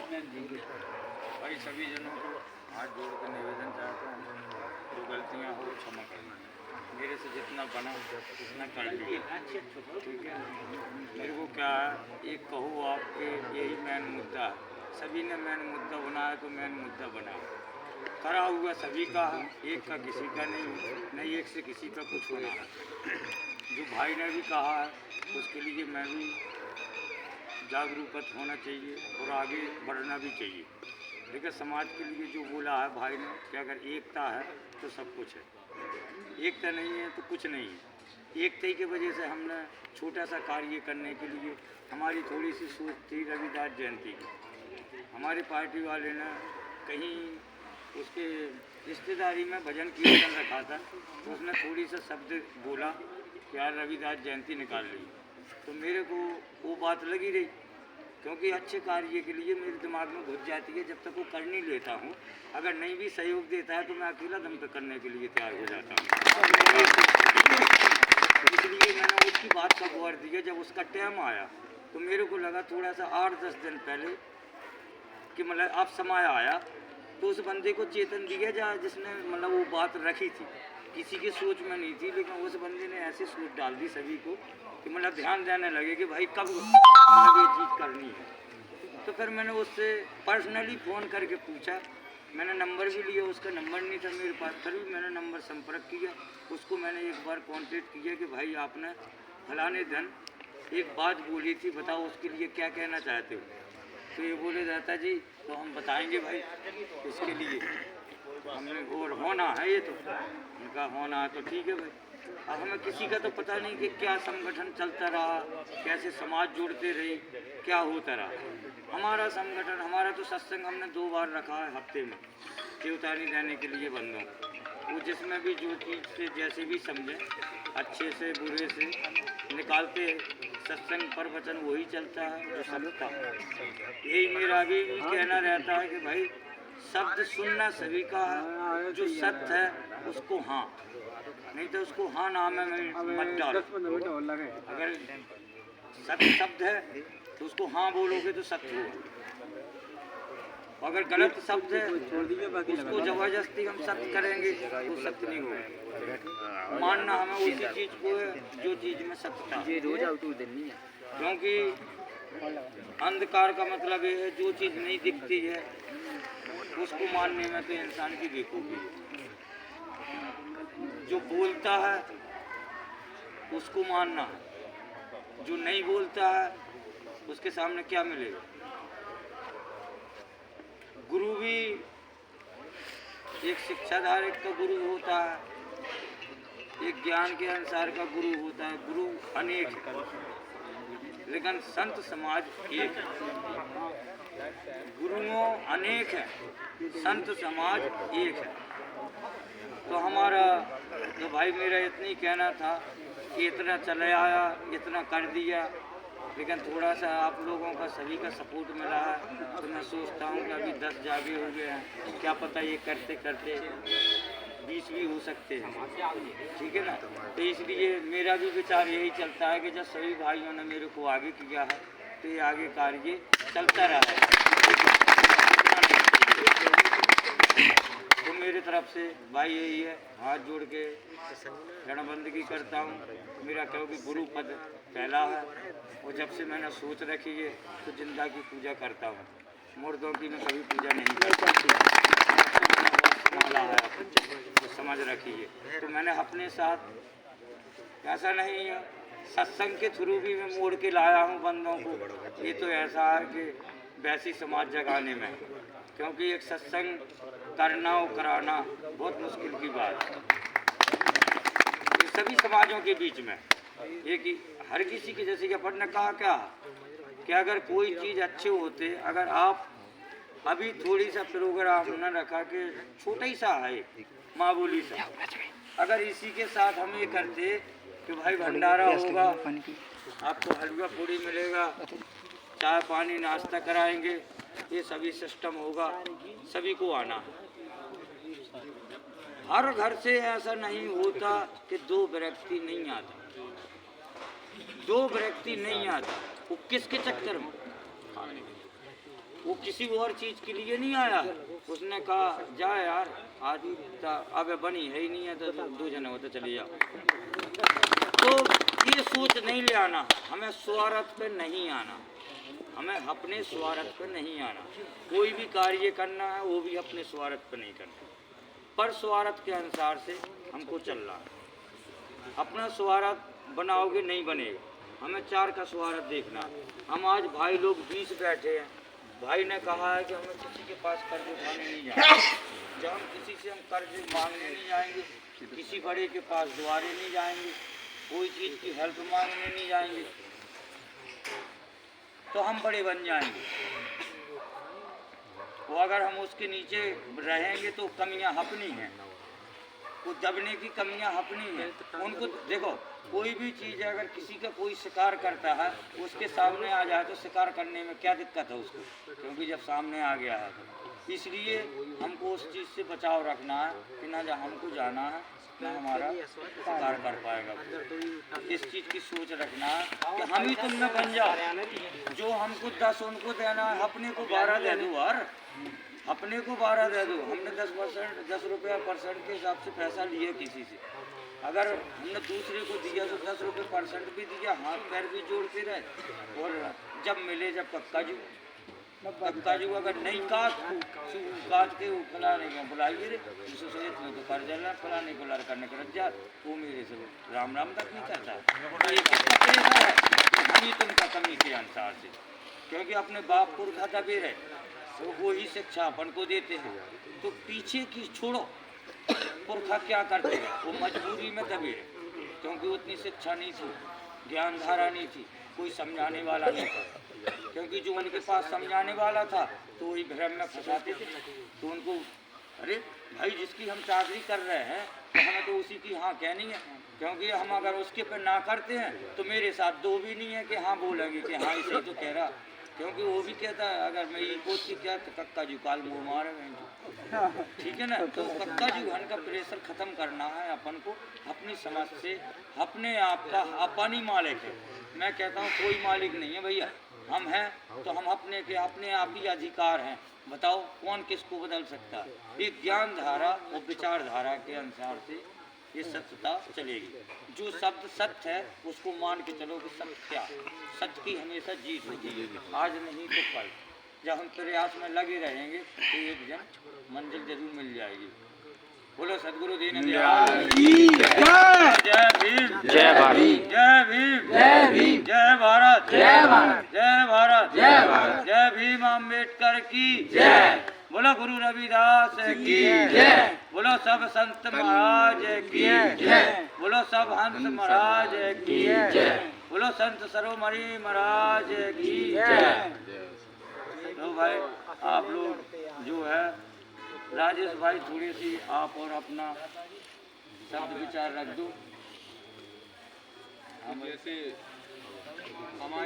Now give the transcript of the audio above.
भाई सभी जनों को हाथ जोड़ कर निवेदन चाहता हूँ, जो गलतियाँ हो क्षमा करना। मेरे से जितना बना उतना कर लिया, ठीक है। मेरे को क्या है, एक कहो आपके यही मेन मुद्दा है। सभी ने मेन मुद्दा बनाया तो मेन मुद्दा बनाया, करा हुआ सभी का है, एक का किसी का नहीं एक से किसी का कुछ होना है। जो भाई ने भी कहा है उसके लिए मैं भी जागरूकत होना चाहिए और आगे बढ़ना भी चाहिए। देखिए समाज के लिए जो बोला है भाई ने कि अगर एकता है तो सब कुछ है, एकता नहीं है तो कुछ नहीं है। एकता ही की वजह से हमने छोटा सा कार्य करने के लिए हमारी थोड़ी सी सोच थी रविदास जयंती की। हमारे पार्टी वाले ने कहीं उसके रिश्तेदारी में भजन कीर्तन रखा था, तो उसने थोड़ी सा शब्द बोला कि यार रविदास जयंती निकाल ली। तो मेरे को वो बात लगी रही, क्योंकि अच्छे कार्य के लिए मेरे दिमाग में घुस जाती है। जब तक वो कर नहीं लेता हूँ, अगर नहीं भी सहयोग देता है तो मैं अकेला दम पे करने के लिए तैयार हो जाता हूँ। इसलिए मैंने उसकी बात का गौर दिया। जब उसका टाइम आया तो मेरे को लगा थोड़ा सा 8-10 दिन पहले कि मतलब अब समय आया तो उस बंदे को चेतन दिया जाए जिसने मतलब वो बात रखी थी। किसी की सोच में नहीं थी, लेकिन उस बंदे ने ऐसे सोच डाल दी सभी को कि मतलब ध्यान देने लगे कि भाई कब मतलब ये चीज़ करनी है। तो फिर मैंने उससे पर्सनली फ़ोन करके पूछा, मैंने नंबर भी लिया, उसका नंबर नहीं था मेरे पास, फिर भी मैंने नंबर संपर्क किया। उसको मैंने एक बार कांटेक्ट किया कि भाई आपने फलाने दिन एक बात बोली थी, बताओ उसके लिए क्या कहना चाहते हो। तो ये बोले दादा जी तो हम बताएंगे भाई इसके लिए हमने और होना है ये, तो उनका होना है तो ठीक है भाई। अब हमें किसी का तो पता नहीं कि क्या संगठन चलता रहा, कैसे समाज जोड़ते रहे, क्या होता रहा। हमारा संगठन, हमारा तो सत्संग हमने 2 बार रखा है हफ्ते में, चेतावनी देने के लिए बंदों को। वो जिसमें भी जो चीज़ से जैसे भी समझे, अच्छे से बुरे से निकालते सत्संग पर वचन वही चलता है जो सत्य। यही मेरा भी कहना रहता है कि भाई शब्द सुनना सभी का है, जो सत्य है उसको हाँ, नहीं तो उसको हाँ नाम में मत डालो। अगर सत्य शब्द है तो उसको हाँ बोलोगे तो सत्य होगा, अगर गलत शब्द है उसको जबरदस्ती हम सत्य करेंगे तो सत्य नहीं होगा। मानना हमें उसी चीज़ को है जो चीज़ में सत्य था, क्योंकि अंधकार का मतलब ये है जो चीज़ नहीं दिखती है उसको मानने में तो इंसान की बेवकूफ़ी है। जो बोलता है उसको मानना है, जो नहीं बोलता है उसके सामने क्या मिलेगा। गुरु भी एक शिक्षाधारक का गुरु होता है, एक ज्ञान के अनुसार का गुरु होता है। गुरु अनेक है लेकिन संत समाज एक है। गुरुओं अनेक है, संत समाज एक है। तो हमारा तो भाई मेरा इतना ही कहना था कि इतना चले आया, इतना कर दिया, लेकिन थोड़ा सा आप लोगों का सभी का सपोर्ट मिला है तो मैं सोचता हूँ कि अभी 10 जागे हो गए हैं, क्या पता ये करते करते 20 भी हो सकते हैं, ठीक है ना। तो इसलिए मेरा भी विचार यही चलता है कि जब सभी भाइयों ने मेरे को आगे किया है तो ये आगे कार्य चलता रहा है। तो मेरी तरफ से भाई यही है, हाथ जोड़ के रणबंदगी करता हूँ। मेरा क्योंकि गुरु पद पहला है और जब से मैंने सोच रखी है तो जिंदा की पूजा करता हूँ, मुर्दों की मैं कभी पूजा नहीं करता। माला है तो समझ रखी है। तो मैंने अपने साथ ऐसा नहीं है, सत्संग के थ्रू भी मैं मोड़ के लाया हूँ बंदों को। ये तो ऐसा है कि वैसी समाज जगाने में, क्योंकि एक सत्संग करना और कराना बहुत मुश्किल की बात है। ये सभी समाजों के बीच में एक ही हर किसी के, जैसे कि अपन ने कहा क्या कि अगर कोई चीज़ अच्छे होते, अगर आप अभी थोड़ी सा प्रोग्राम न रखा कि छोटा ही सा है मामूली सा, अगर इसी के साथ हम ये करते कि भाई भंडारा होगा, आपको हलवा पूड़ी मिलेगा, चाय पानी नाश्ता कराएंगे, ये सभी सिस्टम होगा, सभी को आना है। हर घर से ऐसा नहीं होता कि 2 व्यक्ति नहीं आते, 2 व्यक्ति नहीं आते, वो किसके चक्कर में वो किसी और चीज़ के लिए नहीं आया। उसने कहा जा यार आज अब बनी है ही नहीं है तो 2 जने होते चले जाओ। तो ये सोच नहीं ले आना, हमें स्वार्थ पे नहीं आना, हमें अपने स्वार्थ पे नहीं आना। कोई भी कार्य करना है वो भी अपने स्वार्थ पे नहीं करना, पर स्वार्थ के अनुसार से हमको चलना है। अपना स्वार्थ बनाओगे नहीं बनेगा, हमें 4 का स्वार्थ देखना है। हम आज भाई लोग 20 बैठे हैं, भाई ने कहा है कि हमें किसी के पास कर्ज उठाने नहीं जाएंगे। जब हम किसी से हम कर्ज मांगने नहीं जाएंगे, किसी बड़े के पास दुआरे नहीं जाएंगे, कोई चीज़ की हेल्प मांगने नहीं जाएंगे, तो हम बड़े बन जाएंगे। वो अगर हम उसके नीचे रहेंगे तो कमियां अपनी हैं, वो दबने की कमियां अपनी हैं। उनको देखो, कोई भी चीज़ अगर किसी का कोई शिकार करता है उसके सामने आ जाए तो शिकार करने में क्या दिक्कत है उसको, क्योंकि जब सामने आ गया है तो इसलिए हमको उस चीज़ से बचाव रखना है कि ना जहाँ हमको जाना है ना हमारा शिकार कर पाएगा। इस चीज़ की सोच रखना है कि हम ही तुम में बन जाओ, जो हमको 10 उनको देना है, अपने को 12 दे दो यार, अपने को 12 दे दो। हमने 10 रुपया % के हिसाब से पैसा लिया किसी से, अगर हमने दूसरे को दिया तो 10 रुपये % भी दिया, हाथ पैर भी जोड़ते रहे। और जब मिले जब कक्का जू अगर नहीं काट के फलाने को बुलाइए रे में तो कर जाना, फलाने को लड़ करने कर जा, वो मेरे से राम राम तक नहीं करता। ये तुमका कमी के अनुसार से, क्योंकि अपने बाप पुरखा दबे रहे तो वही शिक्षा अपन को देते हैं। तो पीछे की छोड़ो, पुरखा क्या करते हैं, वो मजबूरी में दबे रहे, क्योंकि उतनी शिक्षा नहीं थी, ज्ञान धारा नहीं थी, कोई समझाने वाला नहीं था। क्योंकि जो उनके पास समझाने वाला था तो वही भ्रम में फंसाते थे। तो उनको अरे भाई जिसकी हम चाकरी कर रहे हैं तो हमें तो उसी की हाँ कहनी है, क्योंकि हम अगर उसके पे ना करते हैं तो मेरे साथ 2 भी नहीं है कि हाँ बोलेंगे कि हाँ इसे तो कह रहा, क्योंकि वो भी कहता है अगर मैं ये कोच की क्या तो कक्का जू काल मुँह मारे। ठीक है ना, तो कक्का जू घन का प्रेशर ख़त्म करना है अपन को, अपनी समझ से अपने आप का अपन ही मालिक है। मैं कहता हूँ कोई मालिक नहीं है भैया, हम हैं तो हम अपने के अपने आप ही अधिकार हैं। बताओ कौन किसको बदल सकता है। एक ज्ञान धारा और विचारधारा के अनुसार से ये सत्यता चलेगी। जो शब्द सत्य है उसको मान के चलो कि सत्य क्या, सत्य की हमेशा जीत होती है, आज नहीं तो कल। जब हम प्रयास में लगे रहेंगे तो एक दिन मंजिल जरूर मिल जाएगी। बोलो सदगुरु दीनदयाल की जय। जय भीम, जय भारत, जय भीम, जय भीम, जय भारत, जय भारत, जय भारत, जय भारत, जय भीम अम्बेडकर की जय। बोलो गुरु रविदास की जय। बोलो सब संत महाराज की जय। बोलो सब हंस महाराज की जय। बोलो संत सरोमणि महाराज की जय। तो भाई आप लोग जो है राजेश भाई थोड़ी सी आप और अपना शब्द विचार रख दो। जैसे हमारे